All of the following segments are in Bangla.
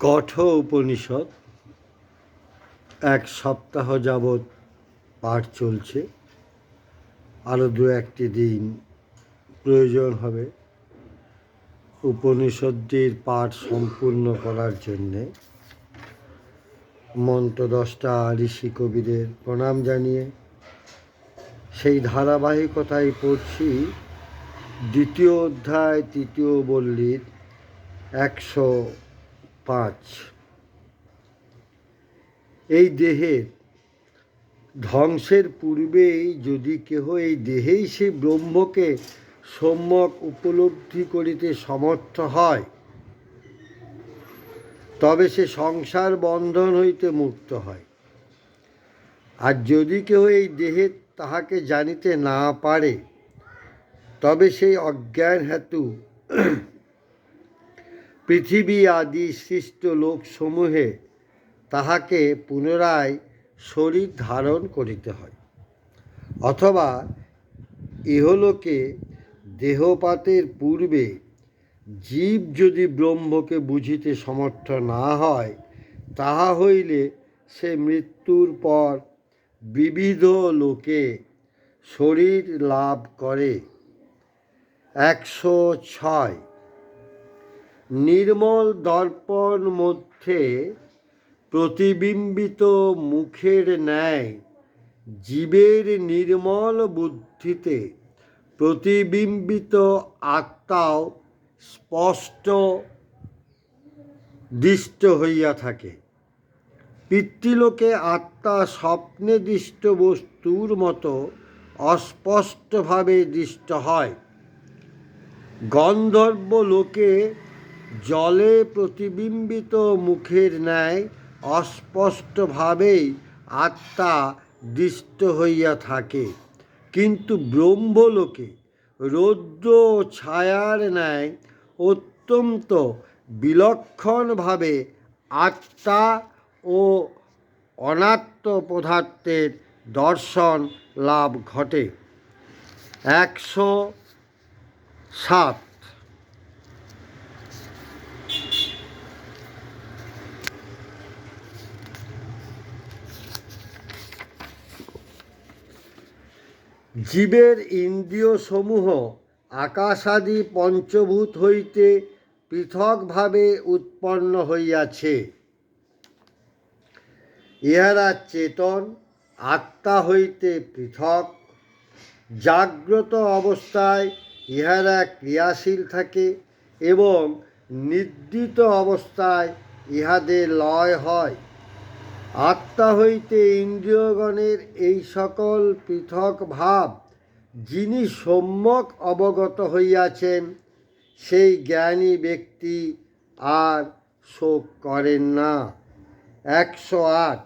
কঠ উপনিষদ এক সপ্তাহ যাবৎ পাঠ চলছে। আরও দু একটি দিন প্রয়োজন হবে উপনিষদটির পাঠ সম্পূর্ণ করার জন্যে। মন্ত্র 10টা ঋষি কবিদের প্রণাম জানিয়ে সেই ধারাবাহিকতায় পড়ছি দ্বিতীয় অধ্যায় তৃতীয় বল্লীর 105। এই দেহের ধ্বংসের পূর্বেই যদি কেহ এই দেহেই সে ব্রহ্মকে সম্যক উপলব্ধি করিতে সমর্থ হয়, তবে সে সংসার বন্ধন হইতে মুক্ত হয়। আর যদি কেহ এই দেহে তাহাকে জানিতে না পারে, তবে সেই অজ্ঞান হেতু পৃথিবী আদি সৃষ্ট লোকসমূহে তাহাকে পুনরায় শরীর ধারণ করিতে হয়। অথবা ইহলোকে দেহপাতের পূর্বে জীব যদি ব্রহ্মকে বুঝিতে সমর্থ না হয়, তাহা হইলে সে মৃত্যুর পর বিবিধ লোকে শরীর লাভ করে। 106। নির্মল দর্পণ মধ্যে প্রতিবিম্বিত মুখের ন্যায় জীবের নির্মল বুদ্ধিতে প্রতিবিম্বিত আত্মাও স্পষ্ট দৃষ্ট হইয়া থাকে। পিতৃলোকে আত্মা স্বপ্নে দৃষ্ট বস্তুর মতো অস্পষ্টভাবে দৃষ্ট হয়। গন্ধর্ব লোকে জলে প্রতিবিম্বিত মুখের ন্যায় অস্পষ্টভাবেই আত্মা দৃষ্ট হইয়া থাকে। কিন্তু ব্রহ্মলোকে রৌদ্র ছায়ার ন্যায় অত্যন্ত বিলক্ষণভাবে আত্মা ও অনাত্ম পদার্থের দর্শন লাভ ঘটে। 107। জীবের ইন্দ্রিয়সমূহ আকাশাদি পঞ্চভূত হইতে পৃথকভাবে উৎপন্ন হইয়াছে। ইহারা চেতন আত্মা হইতে পৃথক। জাগ্রত অবস্থায় ইহারা ক্রিয়াশীল থাকে এবং নিদ্রিত অবস্থায় ইহাদের লয় হয়। আত্মা হইতে ইন্দ্রিয়গণের এই সকল পৃথক ভাব যিনি সম্যক অবগত হইয়াছেন, সেই জ্ঞানী ব্যক্তি আর শোক করেন না। 108।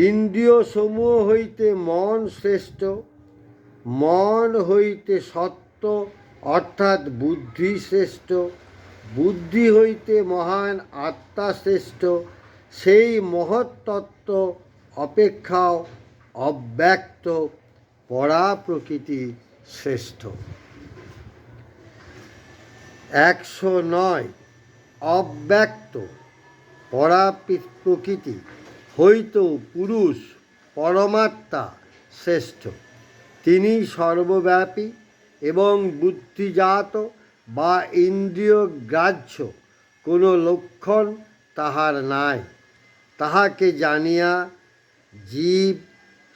ইন্দ্রিয়সমূহ হইতে মন শ্রেষ্ঠ। মন হইতে সত্য অর্থাৎ বুদ্ধি শ্রেষ্ঠ। বুদ্ধি হইতে মহান আত্মা শ্রেষ্ঠ। সেই মহৎ তত্ত্ব অপেক্ষাও অব্যক্ত পরা প্রকৃতি শ্রেষ্ঠ। 109। অব্যক্ত পরা প্রকৃতি হইতেও পুরুষ পরমাত্মা শ্রেষ্ঠ। তিনি সর্বব্যাপী এবং বুদ্ধিজাত বা ইন্দ্রিয় গ্রাহ্য কোনো লক্ষণ তাহার নাই। তাহাকে জানিয়া জীব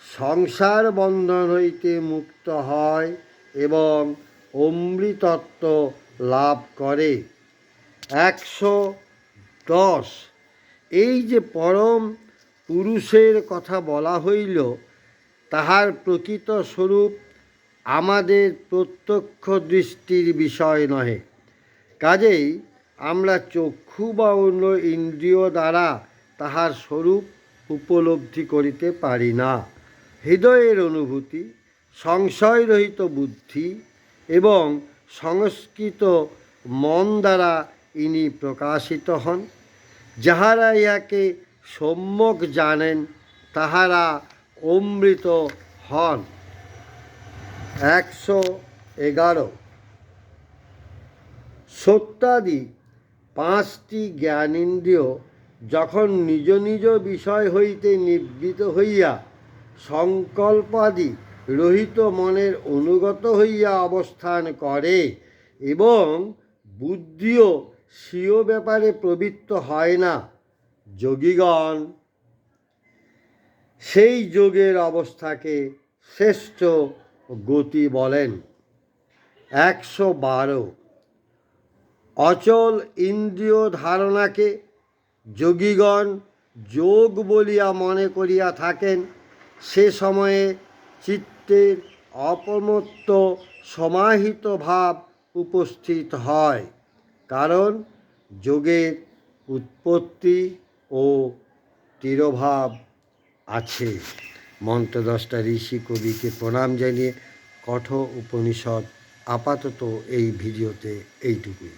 সংসার বন্ধন হইতে মুক্ত হয় এবং অমৃতত্ব লাভ করে। 110। এই যে পরম পুরুষের কথা বলা হইল, তাহার প্রকৃত স্বরূপ আমাদের প্রত্যক্ষ দৃষ্টির বিষয় নহে। কাজেই আমরা চক্ষু বা অন্য ইন্দ্রিয় দ্বারা তাহার স্বরূপ উপলব্ধি করিতে পারি না। হৃদয়ের অনুভূতি, সংশয়রহিত বুদ্ধি এবং সংস্কৃত মন দ্বারা ইনি প্রকাশিত হন। যাহারা ইহাকে সম্যক জানেন, তাহারা অমৃত হন। 111। সত্যাদি 5টি জ্ঞানেন্দ্রিয় যখন নিজ নিজ বিষয় হইতে নিবৃত হইয়া সংকল্পাদি রহিত মনের অনুগত হইয়া অবস্থান করে এবং বুদ্ধিও স্বীয় ব্যাপারে প্রবৃত্ত হয় না, যোগীগণ সেই যোগের অবস্থাকে শ্রেষ্ঠ গতি বলেন। 112 অচল ইন্দ্রিয় ধারণাকে যোগীগণ যোগ বলিয়া মনে করিয়া থাকেন। সে সময়ে চিত্তের অপ্রমত্ত সমাহিত ভাব উপস্থিত হয়, কারণ যোগের উৎপত্তি ও তিরোভাব আছে। মন্ত্র 10টা ঋষি কবিকে প্রণাম জানিয়ে কঠোপনিষদ আপাতত এই ভিডিওতে এইটুকুই।